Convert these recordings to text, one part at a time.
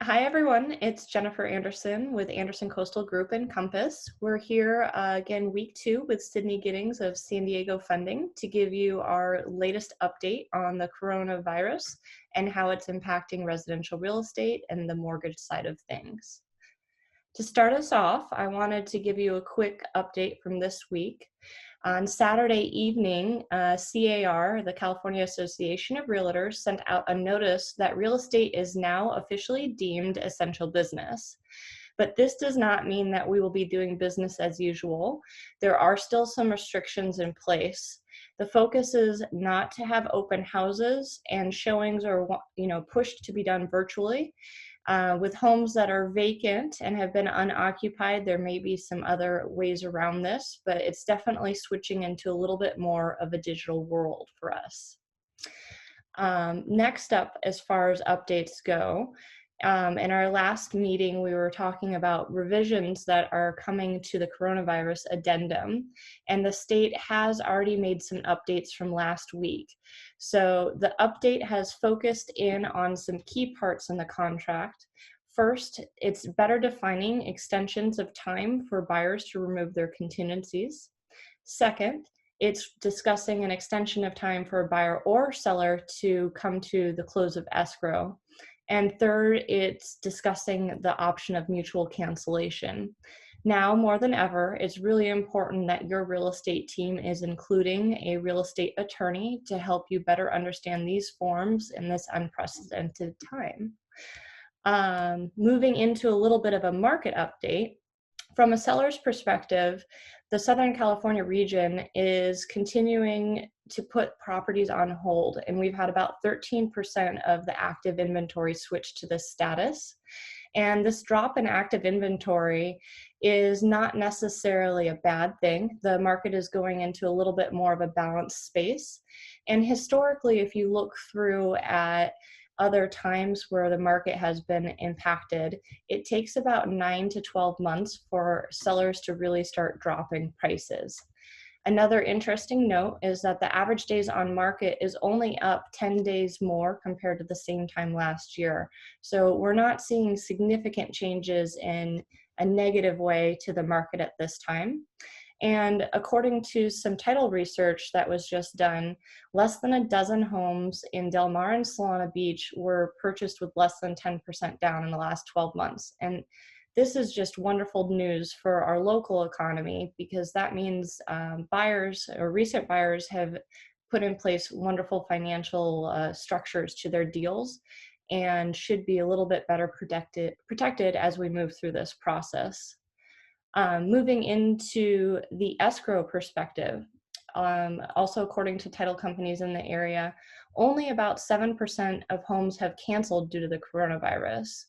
Hi, everyone. It's Jennifer Anderson with Anderson Coastal Group and Compass. We're here again, week 2 with Sydney Giddings of San Diego Funding to give you our latest update on the coronavirus and how it's impacting residential real estate and the mortgage side of things. To start us off, I wanted to give you a quick update from this week. On Saturday evening, CAR, the California Association of Realtors, sent out a notice that real estate is now officially deemed essential business. But this does not mean that we will be doing business as usual. There are still some restrictions in place. The focus is not to have open houses, and showings are, pushed to be done virtually. With homes that are vacant and have been unoccupied, there may be some other ways around this, but it's definitely switching into a little bit more of a digital world for us. Next up, as far as updates go, in our last meeting, we were talking about revisions that are coming to the coronavirus addendum, and the state has already made some updates from last week. So the update has focused in on some key parts in the contract. First, it's better defining extensions of time for buyers to remove their contingencies. Second, it's discussing an extension of time for a buyer or seller to come to the close of escrow. And third, it's discussing the option of mutual cancellation. Now, more than ever, it's really important that your real estate team is including a real estate attorney to help you better understand these forms in this unprecedented time. Moving into a little bit of a market update, from a seller's perspective, the Southern California region is continuing to put properties on hold, and we've had about 13% of the active inventory switch to this status. And this drop in active inventory is not necessarily a bad thing. The market is going into a little bit more of a balanced space. And historically, if you look through at other times where the market has been impacted, it takes about 9 to 12 months for sellers to really start dropping prices. Another interesting note is that the average days on market is only up 10 days more compared to the same time last year. So we're not seeing significant changes in a negative way to the market at this time. And according to some title research that was just done, less than a dozen homes in Del Mar and Solana Beach were purchased with less than 10% down in the last 12 months. And this is just wonderful news for our local economy, because that means buyers or recent buyers have put in place wonderful financial structures to their deals and should be a little bit better protected as we move through this process. Moving into the escrow perspective, also according to title companies in the area, only about 7% of homes have canceled due to the coronavirus.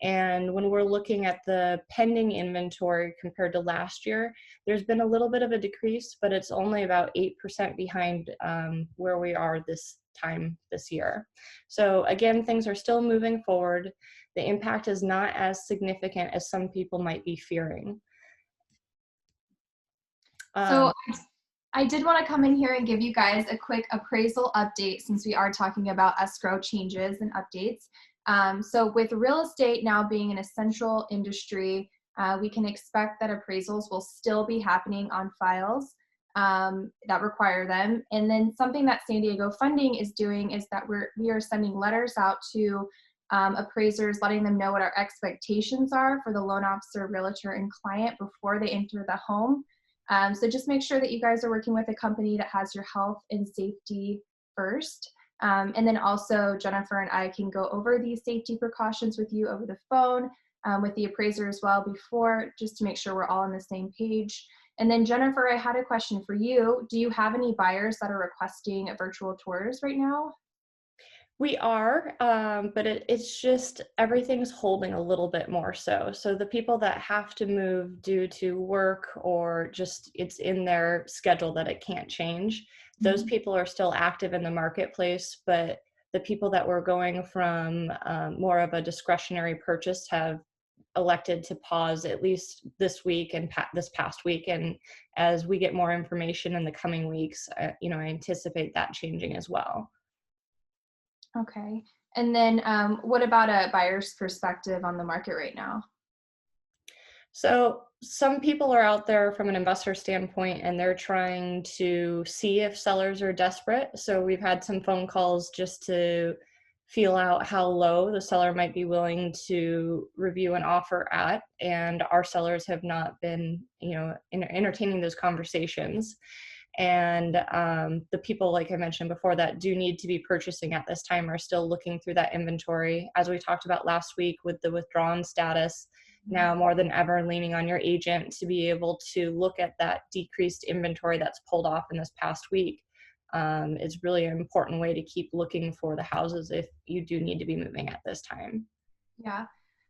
And when we're looking at the pending inventory compared to last year, there's been a little bit of a decrease, but it's only about 8% behind where we are this time this year. So again, things are still moving forward. The impact is not as significant as some people might be fearing. So Um, I did want to come in here and give you guys a quick appraisal update since we are talking about escrow changes and updates. So with real estate now being an essential industry, we can expect that appraisals will still be happening on files that require them. And then something that San Diego Funding is doing is that we are sending letters out to appraisers, letting them know what our expectations are for the loan officer, realtor, and client before they enter the home. So just make sure that you guys are working with a company that has your health and safety first. And then also Jennifer and I can go over these safety precautions with you over the phone, with the appraiser as well before, just to make sure we're all on the same page. And then Jennifer, I had a question for you. Do you have any buyers that are requesting virtual tours right now? we are, but it's just everything's holding a little bit more so. So the people that have to move due to work or just it's in their schedule that it can't change, those Mhm. people are still active in the marketplace, but the people that were going from more of a discretionary purchase have elected to pause at least this week and this past week. And as we get more information in the coming weeks, I anticipate that changing as well. Okay. And then what about a buyer's perspective on the market right now? So some people are out there from an investor standpoint and they're trying to see if sellers are desperate. So we've had some phone calls just to feel out how low the seller might be willing to review an offer at. And our sellers have not been, entertaining those conversations. And the people, like I mentioned before, that do need to be purchasing at this time are still looking through that inventory. As we talked about last week with the withdrawn status, now more than ever leaning on your agent to be able to look at that decreased inventory that's pulled off in this past week is really an important way to keep looking for the houses if you do need to be moving at this time. Yeah.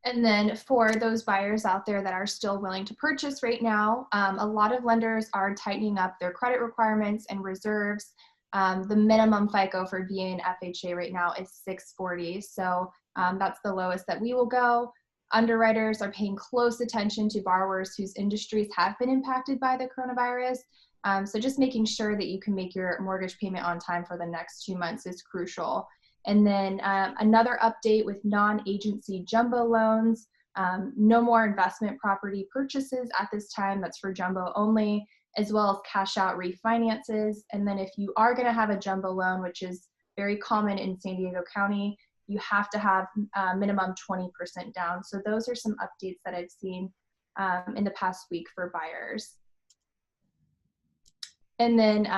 And then for those buyers out there that are still willing to purchase right now, a lot of lenders are tightening up their credit requirements and reserves. The minimum FICO for VA and FHA right now is 640. So that's the lowest that we will go. Underwriters are paying close attention to borrowers whose industries have been impacted by the coronavirus. So just making sure that you can make your mortgage payment on time for the next 2 months is crucial. And then another update with non-agency jumbo loans, no more investment property purchases at this time. That's for jumbo only, as well as cash out refinances. And then if you are going to have a jumbo loan, which is very common in San Diego County, you have to have minimum 20% down. So those are some updates that I've seen in the past week for buyers. And then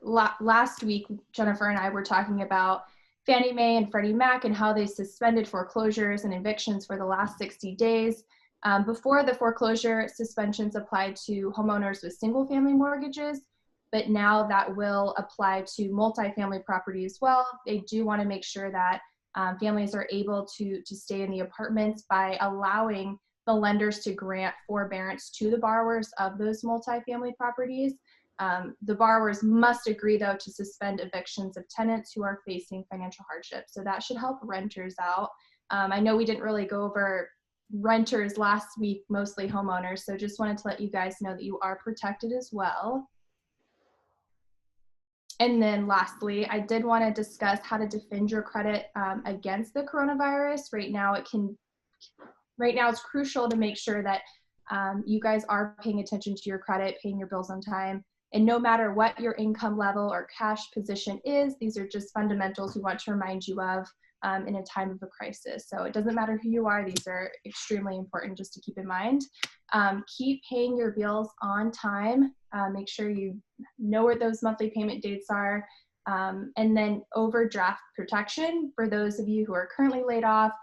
last week, Jennifer and I were talking about Fannie Mae and Freddie Mac and how they suspended foreclosures and evictions for the last 60 days. Before, the foreclosure suspensions applied to homeowners with single family mortgages, but now that will apply to multifamily property as well. They do want to make sure that families are able to stay in the apartments by allowing the lenders to grant forbearance to the borrowers of those multifamily properties. The borrowers must agree, though, to suspend evictions of tenants who are facing financial hardship. So that should help renters out. I know we didn't really go over renters last week, mostly homeowners. So just wanted to let you guys know that you are protected as well. And then lastly, I did want to discuss how to defend your credit against the coronavirus. Right now, it's crucial to make sure that you guys are paying attention to your credit, paying your bills on time. And no matter what your income level or cash position is, these are just fundamentals we want to remind you of in a time of a crisis. So it doesn't matter who you are, these are extremely important just to keep in mind. Keep paying your bills on time. Make sure you know where those monthly payment dates are. And then overdraft protection for those of you who are currently laid off.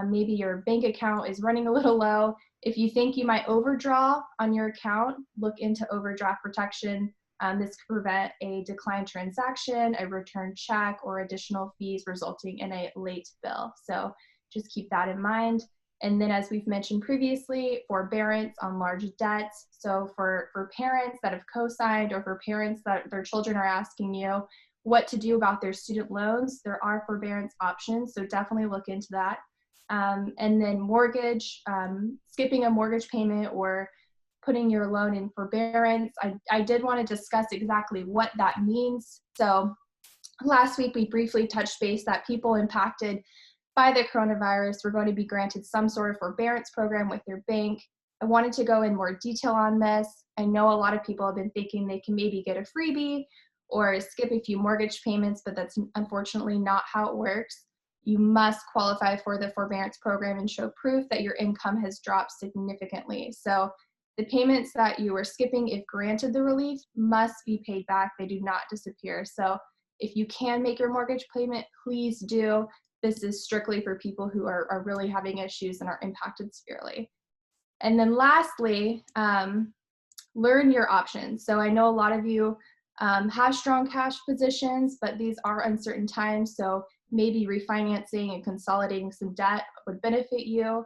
Maybe your bank account is running a little low. If you think you might overdraw on your account, look into overdraft protection. This could prevent a declined transaction, a returned check, or additional fees resulting in a late bill. So just keep that in mind. And then, as we've mentioned previously, forbearance on large debts. So for parents that have co-signed, or for parents that their children are asking you what to do about their student loans, there are forbearance options. So definitely look into that. And then mortgage, skipping a mortgage payment or putting your loan in forbearance. I did want to discuss exactly what that means. So last week we briefly touched base that people impacted by the coronavirus were going to be granted some sort of forbearance program with their bank. I wanted to go in more detail on this. I know a lot of people have been thinking they can maybe get a freebie or skip a few mortgage payments, but that's unfortunately not how it works. You must qualify for the forbearance program and show proof that your income has dropped significantly. So the payments that you are skipping, if granted the relief, must be paid back. They do not disappear. So if you can make your mortgage payment, please do. This is strictly for people who are really having issues and are impacted severely. And then lastly, learn your options. So I know a lot of you have strong cash positions, but these are uncertain times. So maybe refinancing and consolidating some debt would benefit you.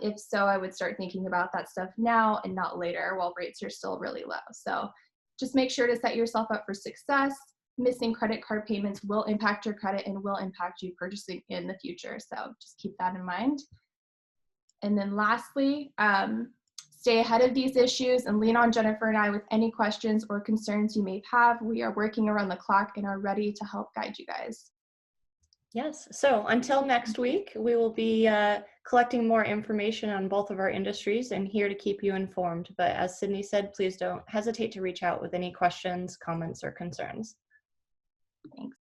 If so, I would start thinking about that stuff now and not later while rates are still really low. So just make sure to set yourself up for success. Missing credit card payments will impact your credit and will impact you purchasing in the future. So just keep that in mind. And then lastly, stay ahead of these issues and lean on Jennifer and I with any questions or concerns you may have. We are working around the clock and are ready to help guide you guys. Yes. So until next week, we will be collecting more information on both of our industries and here to keep you informed. But as Sydney said, please don't hesitate to reach out with any questions, comments, or concerns. Thanks.